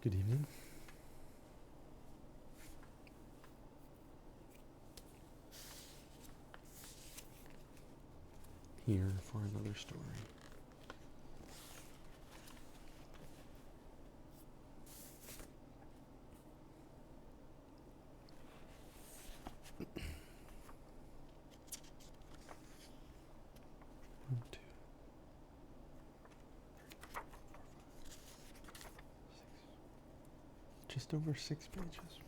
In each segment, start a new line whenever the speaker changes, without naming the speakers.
Good evening. Here for another story. One, two, just over 6 pages.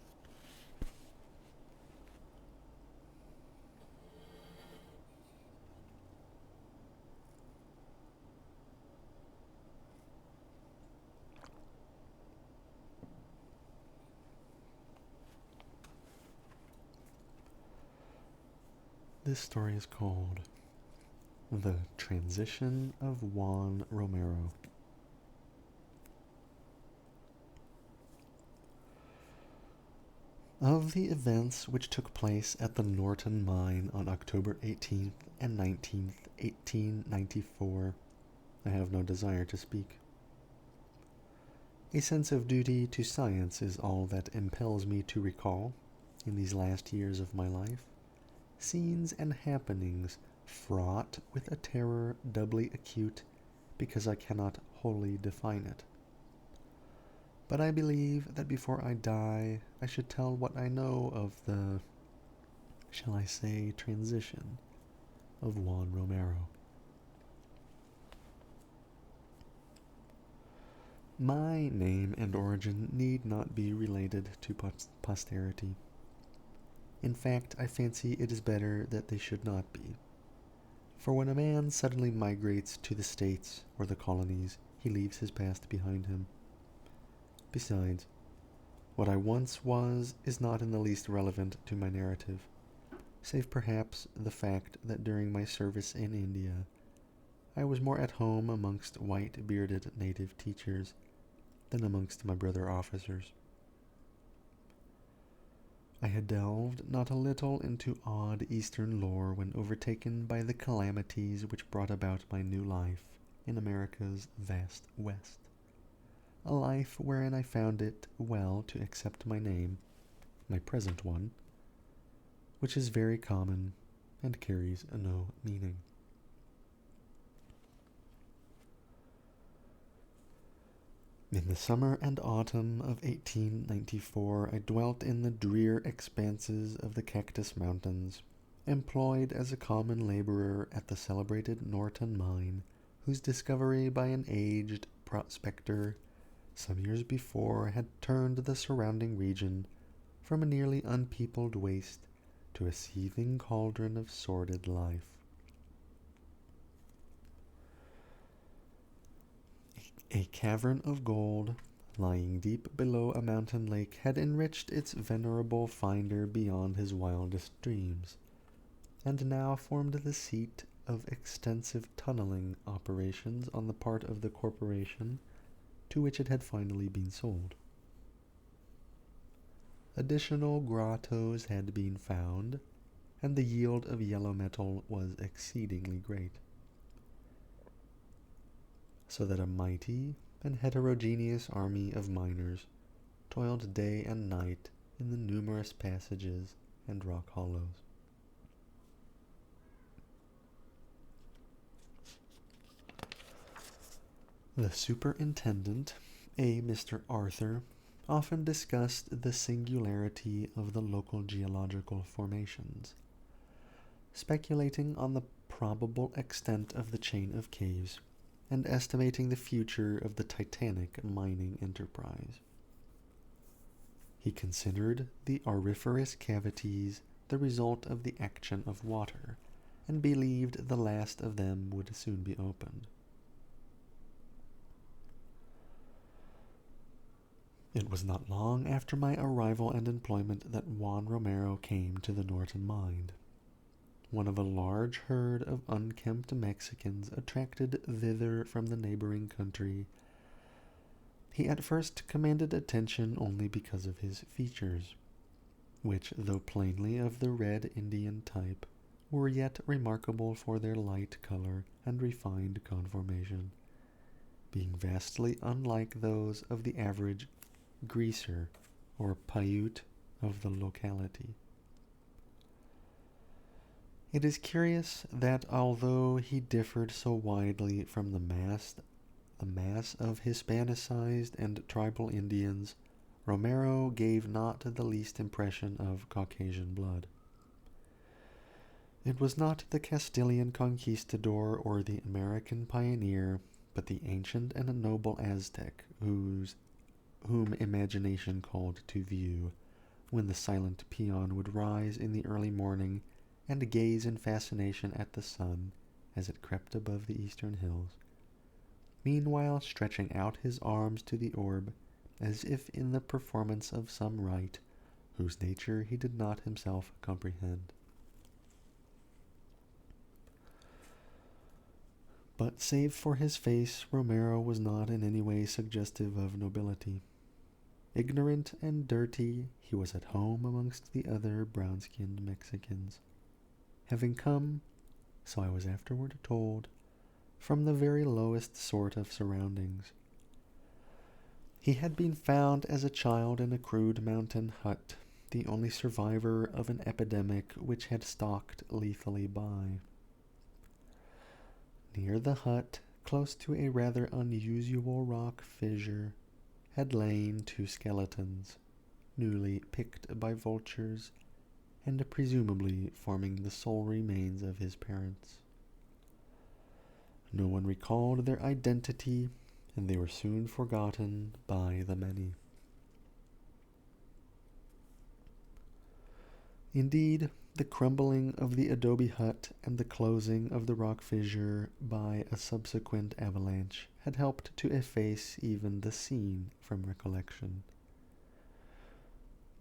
This story is called The Transition of Juan Romero. Of the events which took place at the Norton Mine on October 18th and 19th, 1894, I have no desire to speak. A sense of duty to science is all that impels me to recall, in these last years of my life, scenes and happenings fraught with a terror doubly acute because I cannot wholly define it. But I believe that before I die, I should tell what I know of the, shall I say, transition of Juan Romero. My name and origin need not be related to posterity. In fact, I fancy it is better that they should not be. For when a man suddenly migrates to the States or the colonies, he leaves his past behind him. Besides, what I once was is not in the least relevant to my narrative, save perhaps the fact that during my service in India, I was more at home amongst white-bearded native teachers than amongst my brother officers. I had delved not a little into odd Eastern lore when overtaken by the calamities which brought about my new life in America's vast West. A life wherein I found it well to accept my name, my present one, which is very common and carries no meaning. In the summer and autumn of 1894, I dwelt in the drear expanses of the Cactus Mountains, employed as a common laborer at the celebrated Norton Mine, whose discovery by an aged prospector some years before had turned the surrounding region from a nearly unpeopled waste to a seething cauldron of sordid life. A cavern of gold, lying deep below a mountain lake, had enriched its venerable finder beyond his wildest dreams, and now formed the seat of extensive tunneling operations on the part of the corporation to which it had finally been sold. Additional grottos had been found, and the yield of yellow metal was exceedingly great, so that a mighty and heterogeneous army of miners toiled day and night in the numerous passages and rock hollows. The superintendent, a Mr. Arthur, often discussed the singularity of the local geological formations, speculating on the probable extent of the chain of caves and estimating the future of the titanic mining enterprise. He considered the auriferous cavities the result of the action of water, and believed the last of them would soon be opened. It was not long after my arrival and employment that Juan Romero came to the Norton Mine, one of a large herd of unkempt Mexicans attracted thither from the neighboring country. He at first commanded attention only because of his features, which, though plainly of the red Indian type, were yet remarkable for their light color and refined conformation, being vastly unlike those of the average greaser, or Paiute of the locality. It is curious that although he differed so widely from the mass of Hispanicized and tribal Indians, Romero gave not the least impression of Caucasian blood. It was not the Castilian conquistador or the American pioneer, but the ancient and noble Aztec whom imagination called to view when the silent peon would rise in the early morning and gaze in fascination at the sun as it crept above the eastern hills, meanwhile stretching out his arms to the orb as if in the performance of some rite whose nature he did not himself comprehend. But save for his face, Romero was not in any way suggestive of nobility. Ignorant and dirty, he was at home amongst the other brown-skinned Mexicans, having come, so I was afterward told, from the very lowest sort of surroundings. He had been found as a child in a crude mountain hut, the only survivor of an epidemic which had stalked lethally by. Near the hut, close to a rather unusual rock fissure, had lain two skeletons, newly picked by vultures, and presumably forming the sole remains of his parents. No one recalled their identity, and they were soon forgotten by the many. Indeed, the crumbling of the adobe hut and the closing of the rock fissure by a subsequent avalanche had helped to efface even the scene from recollection.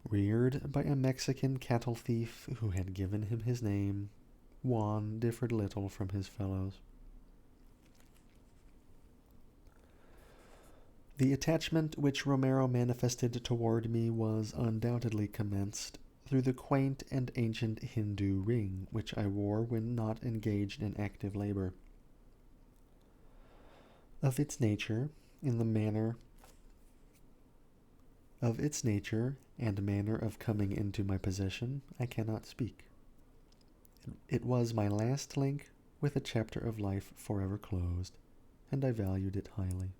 Reared by a Mexican cattle thief who had given him his name, Juan differed little from his fellows. The attachment which Romero manifested toward me was undoubtedly commenced through the quaint and ancient Hindu ring which I wore when not engaged in active labor. Of its nature and manner of coming into my possession, I cannot speak. It was my last link with a chapter of life forever closed, and I valued it highly.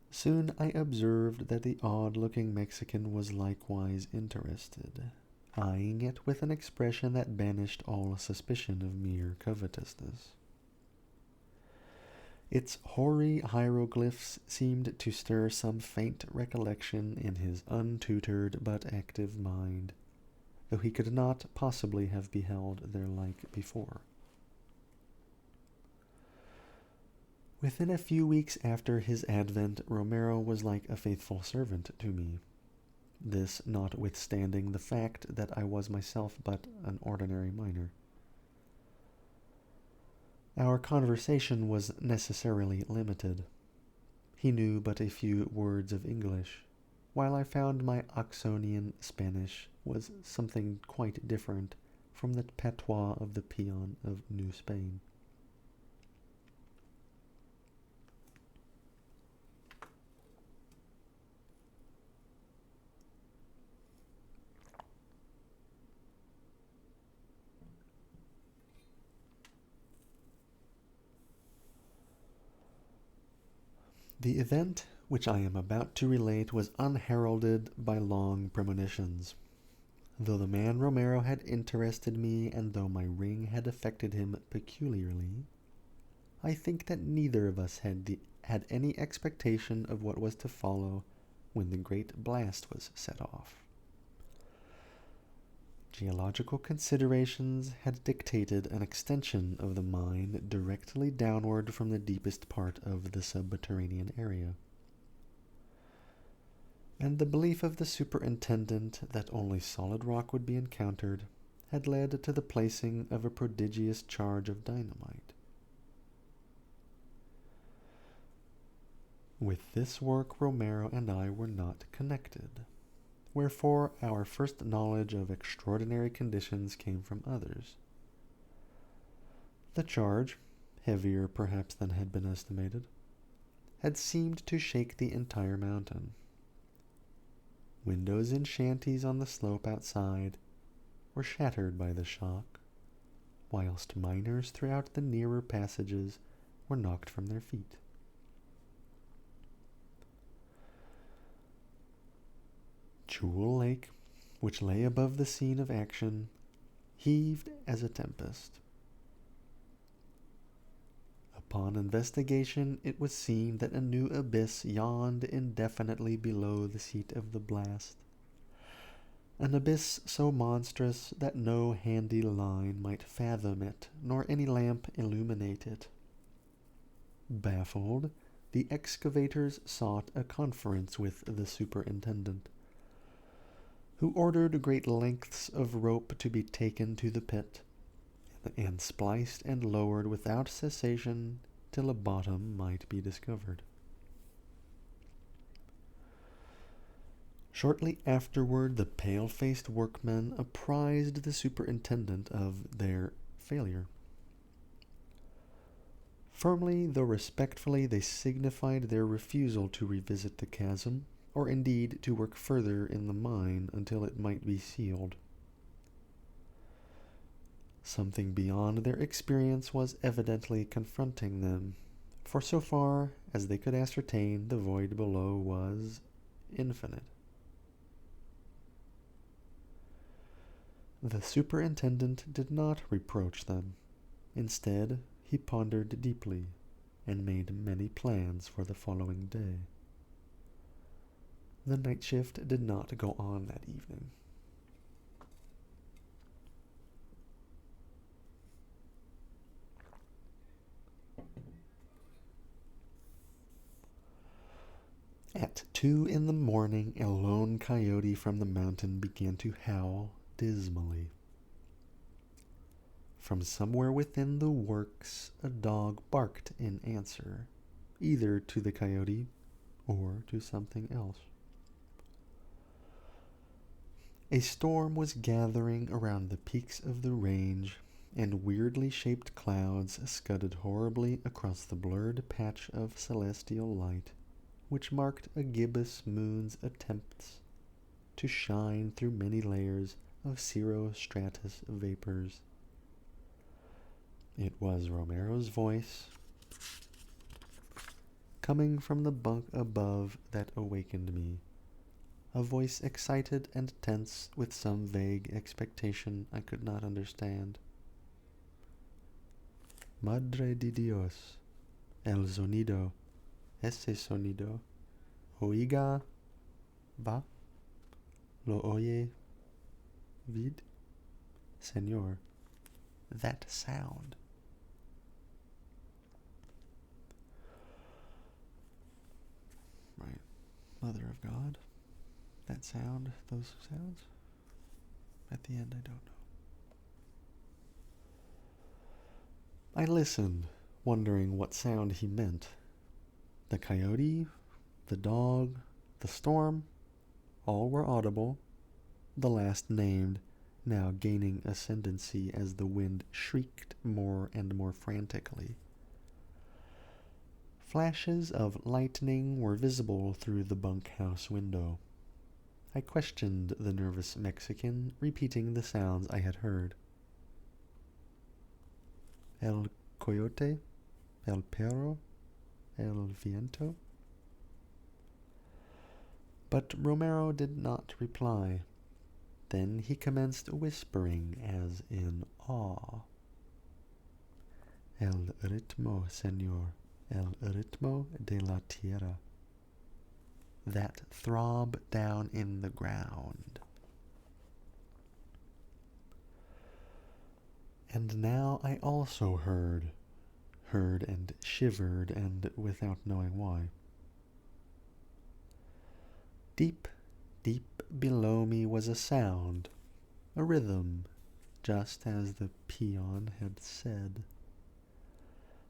Soon I observed that the odd-looking Mexican was likewise interested, eyeing it with an expression that banished all suspicion of mere covetousness. Its hoary hieroglyphs seemed to stir some faint recollection in his untutored but active mind, though he could not possibly have beheld their like before. Within a few weeks after his advent, Romero was like a faithful servant to me, this notwithstanding the fact that I was myself but an ordinary miner. Our conversation was necessarily limited. He knew but a few words of English, while I found my Oxonian Spanish was something quite different from the patois of the peon of New Spain. The event which I am about to relate was unheralded by long premonitions. Though the man Romero had interested me, and though my ring had affected him peculiarly, I think that neither of us had any expectation of what was to follow when the great blast was set off. Geological considerations had dictated an extension of the mine directly downward from the deepest part of the subterranean area, and the belief of the superintendent that only solid rock would be encountered had led to the placing of a prodigious charge of dynamite. With this work Romero and I were not connected, wherefore our first knowledge of extraordinary conditions came from others. The charge, heavier perhaps than had been estimated, had seemed to shake the entire mountain. Windows in shanties on the slope outside were shattered by the shock, whilst miners throughout the nearer passages were knocked from their feet. Jewel Lake, which lay above the scene of action, heaved as a tempest. Upon investigation, it was seen that a new abyss yawned indefinitely below the seat of the blast. An abyss so monstrous that no handy line might fathom it, nor any lamp illuminate it. Baffled, the excavators sought a conference with the superintendent, who ordered great lengths of rope to be taken to the pit, and spliced and lowered without cessation till a bottom might be discovered. Shortly afterward, the pale-faced workmen apprised the superintendent of their failure. Firmly, though respectfully, they signified their refusal to revisit the chasm, or indeed to work further in the mine until it might be sealed. Something beyond their experience was evidently confronting them, for so far as they could ascertain, the void below was infinite. The superintendent did not reproach them. Instead, he pondered deeply and made many plans for the following day. The night shift did not go on that evening. At 2 in the morning, a lone coyote from the mountain began to howl dismally. From somewhere within the works, a dog barked in answer, either to the coyote or to something else. A storm was gathering around the peaks of the range, and weirdly shaped clouds scudded horribly across the blurred patch of celestial light, which marked a gibbous moon's attempts to shine through many layers of cirrostratus vapors. It was Romero's voice, coming from the bunk above, that awakened me, a voice excited and tense with some vague expectation I could not understand. Madre de Dios, el sonido, ese sonido, oiga, va, lo oye, vid, Señor, that sound. Right, Mother of God, that sound, those sounds, at the end I don't know. I listened, wondering what sound he meant. The coyote, the dog, the storm, all were audible, the last named now gaining ascendancy as the wind shrieked more and more frantically. Flashes of lightning were visible through the bunkhouse window. I questioned the nervous Mexican, repeating the sounds I had heard. El coyote, el perro, el viento. But Romero did not reply. Then he commenced whispering as in awe. El ritmo, señor, el ritmo de la tierra. That throb down in the ground. And now I also heard and shivered, and without knowing why. Deep, deep below me was a sound, a rhythm, just as the peon had said,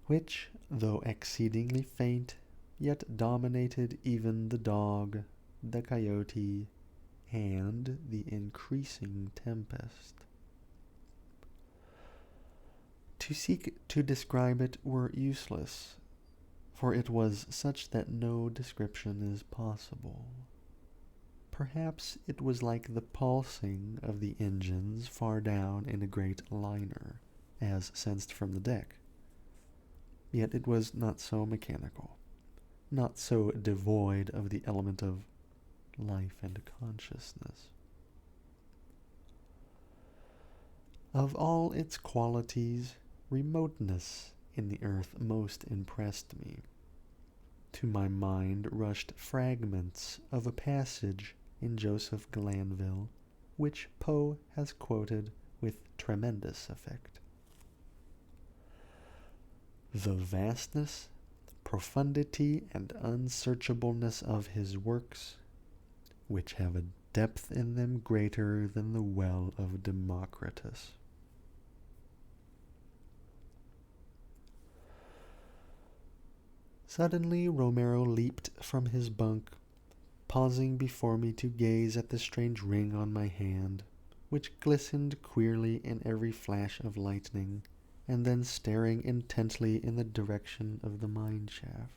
which, though exceedingly faint, yet dominated even the dog, the coyote, and the increasing tempest. To seek to describe it were useless, for it was such that no description is possible. Perhaps it was like the pulsing of the engines far down in a great liner, as sensed from the deck. Yet it was not so mechanical, not so devoid of the element of life and consciousness. Of all its qualities, remoteness in the earth most impressed me. To my mind rushed fragments of a passage in Joseph Glanville, which Poe has quoted with tremendous effect. The vastness, profundity, and unsearchableness of his works, which have a depth in them greater than the well of Democritus. Suddenly Romero leaped from his bunk, pausing before me to gaze at the strange ring on my hand, which glistened queerly in every flash of lightning, and then staring intently in the direction of the mine shaft.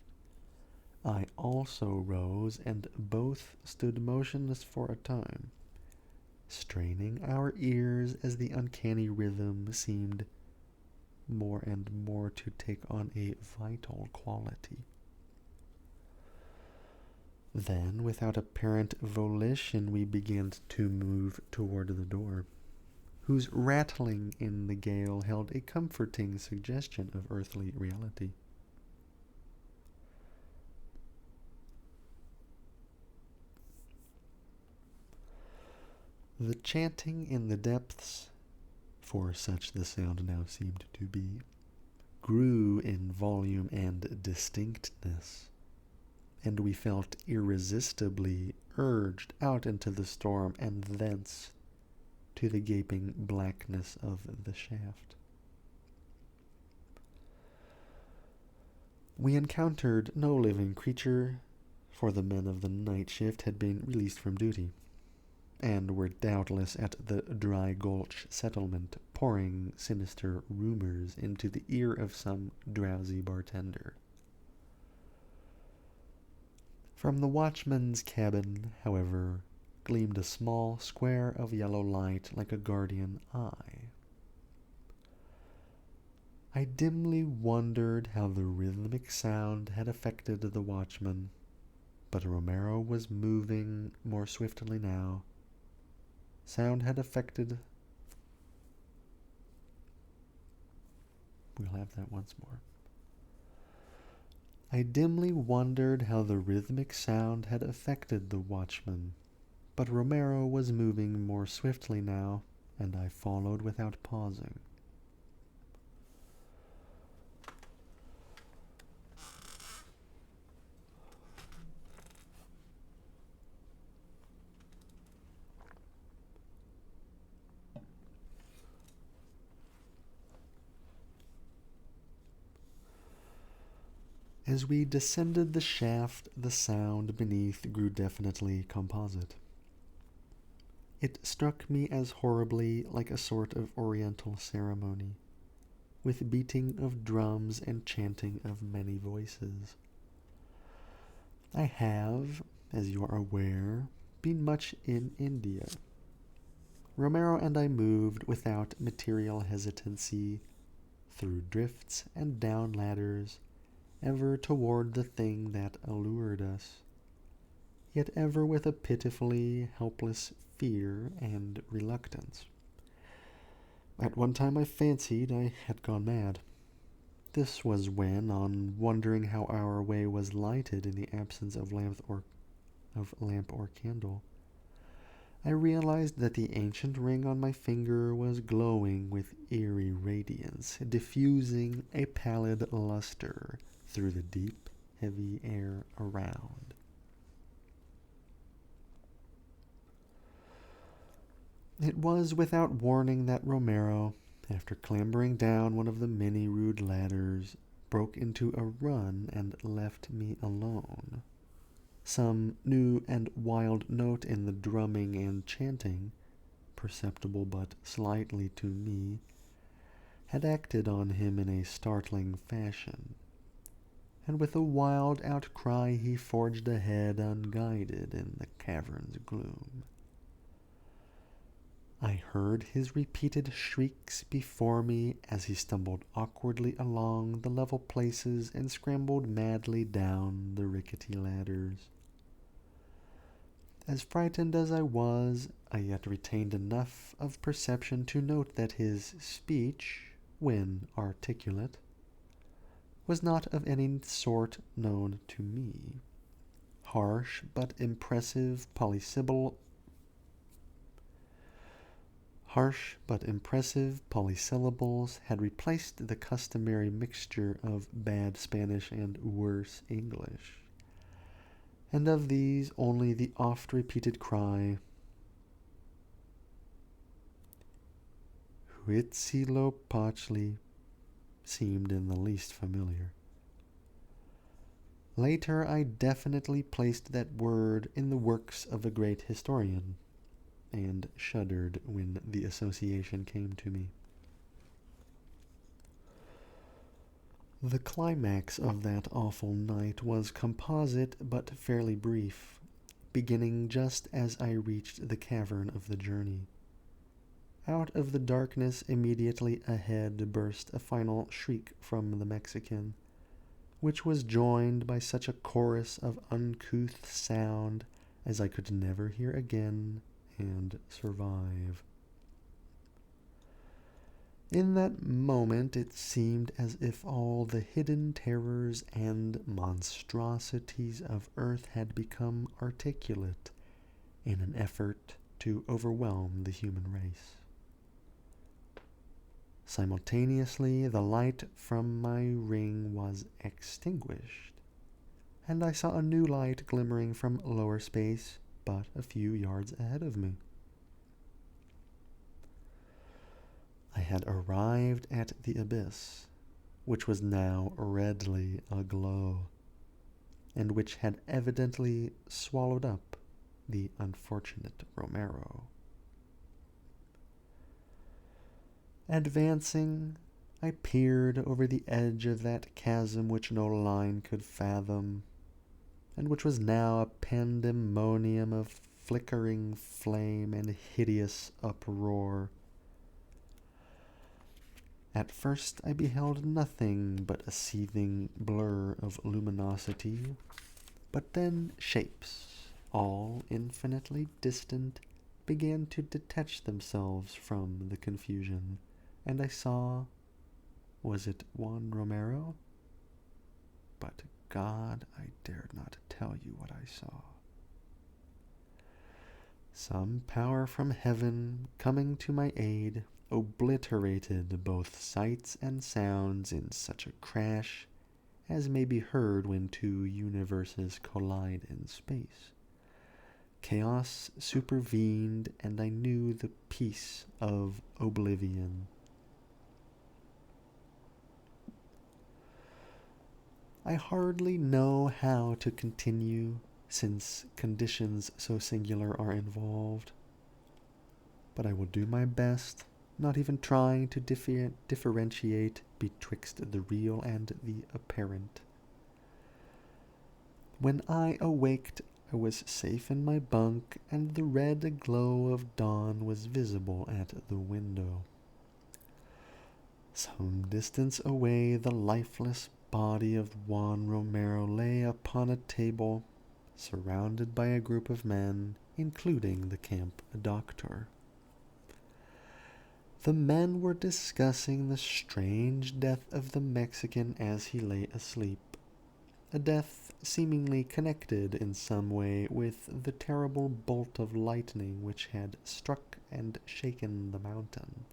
I also rose, and both stood motionless for a time, straining our ears as the uncanny rhythm seemed more and more to take on a vital quality. Then, without apparent volition, we began to move toward the door, whose rattling in the gale held a comforting suggestion of earthly reality. The chanting in the depths, for such the sound now seemed to be, grew in volume and distinctness, and we felt irresistibly urged out into the storm and thence to the gaping blackness of the shaft. We encountered no living creature, for the men of the night shift had been released from duty, and were doubtless at the Dry Gulch settlement pouring sinister rumors into the ear of some drowsy bartender. From the watchman's cabin, however, gleamed a small square of yellow light like a guardian eye. I dimly wondered how the rhythmic sound had affected the watchman, but Romero was moving more swiftly now. Sound had affected... We'll have that once more. I dimly wondered how the rhythmic sound had affected the watchman, but Romero was moving more swiftly now, and I followed without pausing. As we descended the shaft, the sound beneath grew definitely composite. It struck me as horribly like a sort of oriental ceremony, with beating of drums and chanting of many voices. I have, as you are aware, been much in India. Romero and I moved without material hesitancy, through drifts and down ladders, ever toward the thing that allured us, yet ever with a pitifully helpless fear and reluctance. At one time I fancied I had gone mad. This was when, on wondering how our way was lighted in the absence of lamp or candle, I realized that the ancient ring on my finger was glowing with eerie radiance, diffusing a pallid luster through the deep, heavy air around. It was without warning that Romero, after clambering down one of the many rude ladders, broke into a run and left me alone. Some new and wild note in the drumming and chanting, perceptible but slightly to me, had acted on him in a startling fashion, and with a wild outcry he forged ahead unguided in the cavern's gloom. I heard his repeated shrieks before me as he stumbled awkwardly along the level places and scrambled madly down the rickety ladders. As frightened as I was, I yet retained enough of perception to note that his speech, when articulate, was not of any sort known to me. Harsh but impressive polysyllables had replaced the customary mixture of bad Spanish and worse English, and of these only the oft-repeated cry, Huitzilopochtli, seemed in the least familiar. Later I definitely placed that word in the works of a great historian, and shuddered when the association came to me. The climax of that awful night was composite but fairly brief, beginning just as I reached the cavern of the journey. Out of the darkness immediately ahead burst a final shriek from the Mexican, which was joined by such a chorus of uncouth sound as I could never hear again and survive. In that moment it seemed as if all the hidden terrors and monstrosities of earth had become articulate in an effort to overwhelm the human race. Simultaneously, the light from my ring was extinguished, and I saw a new light glimmering from lower space but a few yards ahead of me. I had arrived at the abyss, which was now redly aglow, and which had evidently swallowed up the unfortunate Romero. Advancing, I peered over the edge of that chasm which no line could fathom, and which was now a pandemonium of flickering flame and hideous uproar. At first I beheld nothing but a seething blur of luminosity, but then shapes, all infinitely distant, began to detach themselves from the confusion, and I saw, was it Juan Romero? But God, I dared not tell you what I saw. Some power from heaven, coming to my aid, obliterated both sights and sounds in such a crash as may be heard when two universes collide in space. Chaos supervened, and I knew the peace of oblivion. I hardly know how to continue, since conditions so singular are involved, but I will do my best, not even trying to differentiate betwixt the real and the apparent. When I awaked, I was safe in my bunk, and the red glow of dawn was visible at the window. Some distance away, the lifeless body of Juan Romero lay upon a table, surrounded by a group of men, including the camp doctor. The men were discussing the strange death of the Mexican as he lay asleep, a death seemingly connected in some way with the terrible bolt of lightning which had struck and shaken the mountain.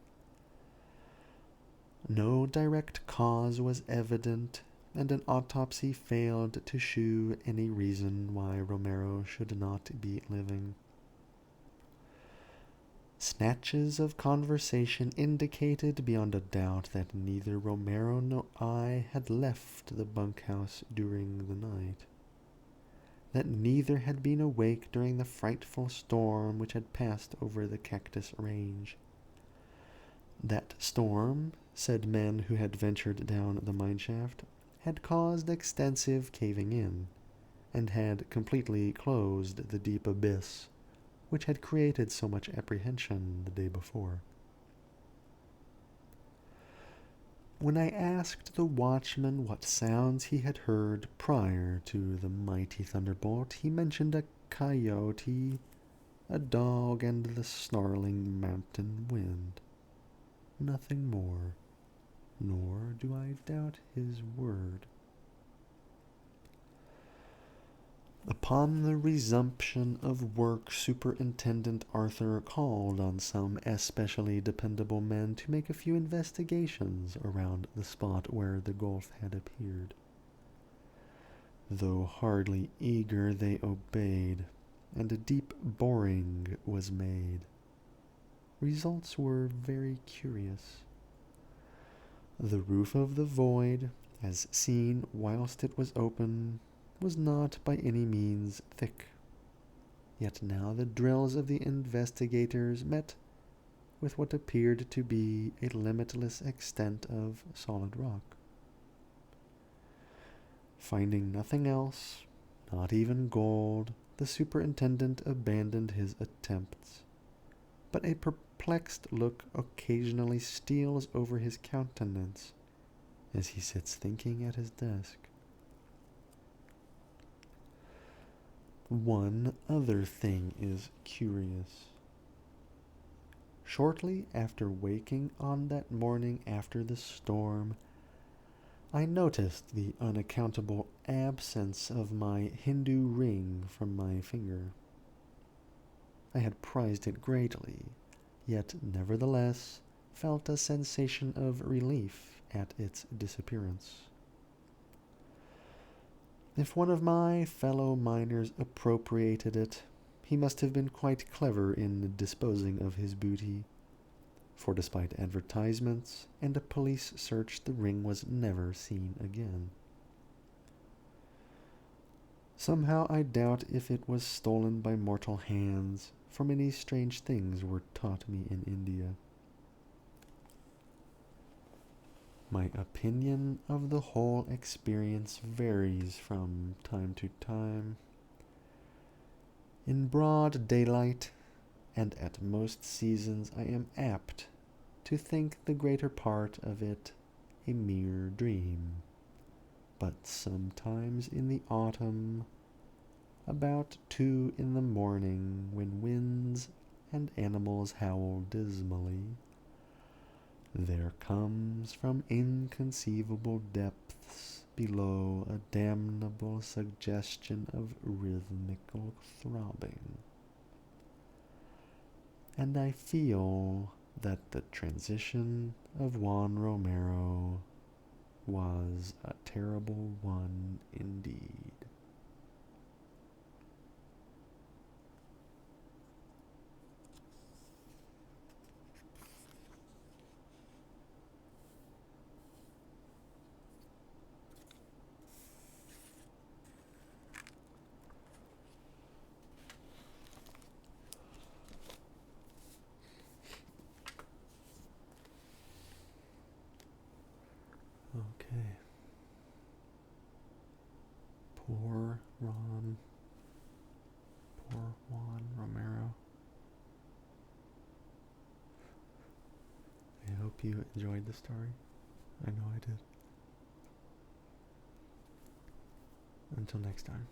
No direct cause was evident, and an autopsy failed to shew any reason why Romero should not be living. Snatches of conversation indicated beyond a doubt that neither Romero nor I had left the bunkhouse during the night, that neither had been awake during the frightful storm which had passed over the Cactus Range. That storm, said men who had ventured down the mineshaft, had caused extensive caving in, and had completely closed the deep abyss which had created so much apprehension the day before. When I asked the watchman what sounds he had heard prior to the mighty thunderbolt, he mentioned a coyote, a dog, and the snarling mountain wind. Nothing more, nor do I doubt his word. Upon the resumption of work, Superintendent Arthur called on some especially dependable men to make a few investigations around the spot where the gulf had appeared. Though hardly eager, they obeyed, and a deep boring was made. Results were very curious. The roof of the void, as seen whilst it was open, was not by any means thick. Yet now the drills of the investigators met with what appeared to be a limitless extent of solid rock. Finding nothing else, not even gold, the superintendent abandoned his attempts. But a perplexed look occasionally steals over his countenance as he sits thinking at his desk. One other thing is curious. Shortly after waking on that morning after the storm, I noticed the unaccountable absence of my Hindu ring from my finger. I had prized it greatly, yet nevertheless felt a sensation of relief at its disappearance. If one of my fellow miners appropriated it, he must have been quite clever in disposing of his booty, for despite advertisements and a police search, the ring was never seen again. Somehow I doubt if it was stolen by mortal hands, for many strange things were taught me in India. My opinion of the whole experience varies from time to time. In broad daylight, and at most seasons, I am apt to think the greater part of it a mere dream. But sometimes in the autumn, about 2 in the morning, when winds and animals howl dismally, there comes from inconceivable depths below a damnable suggestion of rhythmical throbbing. And I feel that the transition of Juan Romero was a terrible one indeed. Okay. Poor Juan Romero. I hope you enjoyed the story. I know I did. Until next time.